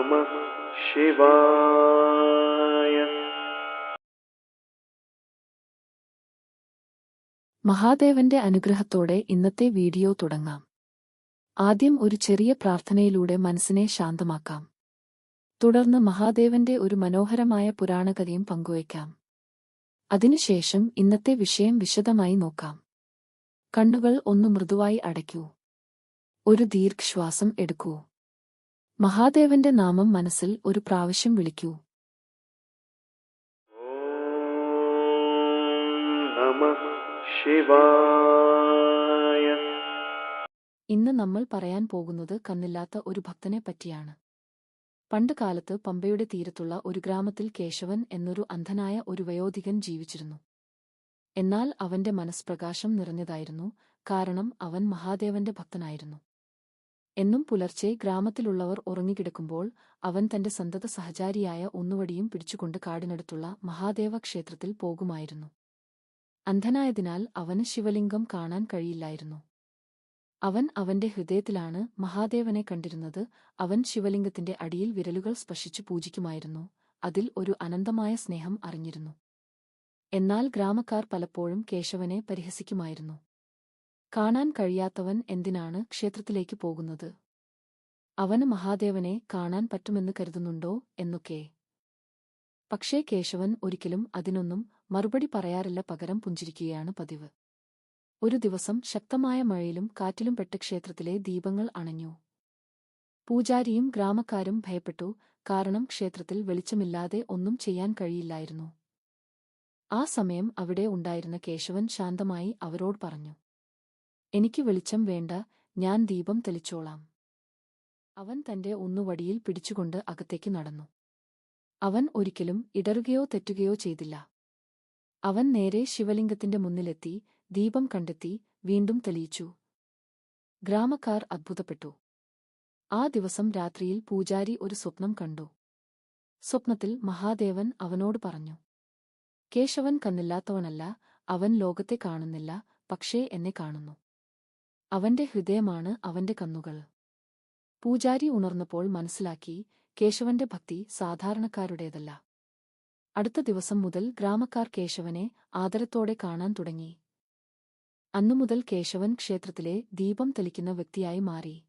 നമഃ ശിവായ. മഹാദേവന്റെ അനുഗ്രഹത്തോടെ ഇന്നത്തെ വീഡിയോ തുടങ്ങാം. ആദ്യം ഒരു ചെറിയ പ്രാർത്ഥനയിലൂടെ മനസ്സിനെ ശാന്തമാക്കാം. തുടർന്ന് മഹാദേവന്റെ ഒരു മനോഹരമായ പുരാണകഥയും പങ്കുവയ്ക്കാം. അതിനുശേഷം ഇന്നത്തെ വിഷയം വിശദമായി നോക്കാം. കണ്ണുകൾ ഒന്ന് മൃദുവായി അടയ്ക്കൂ. ഒരു ദീർഘശ്വാസം എടുക്കൂ. മഹാദേവന്റെ നാമം മനസ്സിൽ ഒരു പ്രാവശ്യം വിളിക്കൂ. ഓം നമഃ ശിവായ. ഇന്ന് നമ്മൾ പറയാൻ പോകുന്നത് കണ്ണില്ലാത്ത ഒരു ഭക്തനെ പറ്റിയാണ്. പണ്ട് കാലത്ത് പമ്പയുടെ തീരത്തുള്ള ഒരു ഗ്രാമത്തിൽ കേശവൻ എന്നൊരു അന്ധനായ ഒരു വയോധികൻ ജീവിച്ചിരുന്നു. എന്നാൽ അവന്റെ മനസ്പ്രകാശം നിറഞ്ഞതായിരുന്നു, കാരണം അവൻ മഹാദേവന്റെ ഭക്തനായിരുന്നു. എന്നും പുലർച്ചെ ഗ്രാമത്തിലുള്ളവർ ഉറങ്ങിക്കിടക്കുമ്പോൾ അവൻ തന്റെ സന്തത സഹചാരിയായ ഒന്നുവടിയും പിടിച്ചുകൊണ്ട് കാടിനടുത്തുള്ള മഹാദേവ ക്ഷേത്രത്തിൽ പോകുമായിരുന്നു. അന്ധനായതിനാൽ അവന് ശിവലിംഗം കാണാൻ കഴിയില്ലായിരുന്നു. അവൻ അവന്റെ ഹൃദയത്തിലാണ് മഹാദേവനെ കണ്ടിരുന്നത്. അവൻ ശിവലിംഗത്തിന്റെ അടിയിൽ വിരലുകൾ സ്പർശിച്ചു പൂജിക്കുമായിരുന്നു. അതിൽ ഒരു അനന്തമായ സ്നേഹം അറിഞ്ഞിരുന്നു. എന്നാൽ ഗ്രാമക്കാർ പലപ്പോഴും കേശവനെ പരിഹസിക്കുമായിരുന്നു. കാണാൻ കഴിയാത്തവൻ എന്തിനാണ് ക്ഷേത്രത്തിലേക്ക് പോകുന്നത്? അവന് മഹാദേവനെ കാണാൻ പറ്റുമെന്ന് കരുതുന്നുണ്ടോ എന്നൊക്കെ. പക്ഷേ കേശവൻ ഒരിക്കലും അതിനൊന്നും മറുപടി പറയാറില്ല. പകരം പുഞ്ചിരിക്കുകയാണ് പതിവ്. ഒരു ദിവസം ശക്തമായ മഴയിലും കാറ്റിലും പെട്ട് ക്ഷേത്രത്തിലെ ദീപങ്ങൾ അണഞ്ഞു. പൂജാരിയും ഗ്രാമക്കാരും ഭയപ്പെട്ടു, കാരണം ക്ഷേത്രത്തിൽ വെളിച്ചമില്ലാതെ ഒന്നും ചെയ്യാൻ കഴിയില്ലായിരുന്നു. ആ സമയം അവിടെ ഉണ്ടായിരുന്ന കേശവൻ ശാന്തമായി അവരോട് പറഞ്ഞു, "എനിക്ക് വെളിച്ചം വേണ്ട, ഞാൻ ദീപം തെളിച്ചോളാം." അവൻ തന്റെ ഒന്നുവടിയിൽ പിടിച്ചുകൊണ്ട് അകത്തേക്ക് നടന്നു. അവൻ ഒരിക്കലും ഇടറുകയോ തെറ്റുകയോ ചെയ്തില്ല. അവൻ നേരെ ശിവലിംഗത്തിന്റെ മുന്നിലെത്തി, ദീപം കണ്ടെത്തി, വീണ്ടും തെളിയിച്ചു. ഗ്രാമക്കാർ അത്ഭുതപ്പെട്ടു. ആ ദിവസം രാത്രിയിൽ പൂജാരി ഒരു സ്വപ്നം കണ്ടു. സ്വപ്നത്തിൽ മഹാദേവൻ അവനോട് പറഞ്ഞു, "കേശവൻ കണ്ണില്ലാത്തവനല്ല, അവൻ ലോകത്തെ കാണുന്നില്ല, പക്ഷേ എന്നെ കാണുന്നു. അവന്റെ ഹൃദയമാണ് അവന്റെ കണ്ണുകൾ." പൂജാരി ഉണർന്നപ്പോൾ മനസ്സിലാക്കി, കേശവന്റെ ഭക്തി സാധാരണക്കാരുടേതല്ല. അടുത്ത ദിവസം മുതൽ ഗ്രാമക്കാർ കേശവനെ ആദരത്തോടെ കാണാൻ തുടങ്ങി. അന്നുമുതൽ കേശവൻ ക്ഷേത്രത്തിലെ ദീപം തെളിക്കുന്ന വ്യക്തിയായി മാറി.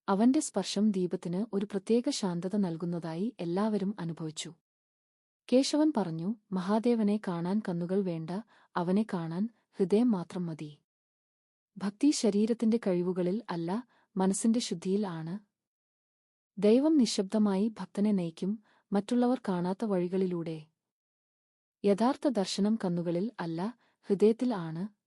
അവന്റെ സ്പർശം ദീപത്തിന് ഒരു പ്രത്യേക ശാന്തത നൽകുന്നതായി എല്ലാവരും അനുഭവിച്ചു. കേശവൻ പറഞ്ഞു, "മഹാദേവനെ കാണാൻ കണ്ണുകൾ വേണ്ട, അവനെ കാണാൻ ഹൃദയം മാത്രം മതി." ഭക്തി ശരീരത്തിന്റെ കഴിവുകളിൽ അല്ല, മനസ്സിന്റെ ശുദ്ധിയിൽ ആണ്. ദൈവം നിശബ്ദമായി ഭക്തനെ നയിക്കും, മറ്റുള്ളവർ കാണാത്ത വഴികളിലൂടെ. യഥാർത്ഥ ദർശനം കണ്ണുകളിൽ അല്ല, ഹൃദയത്തിൽ ആണ്.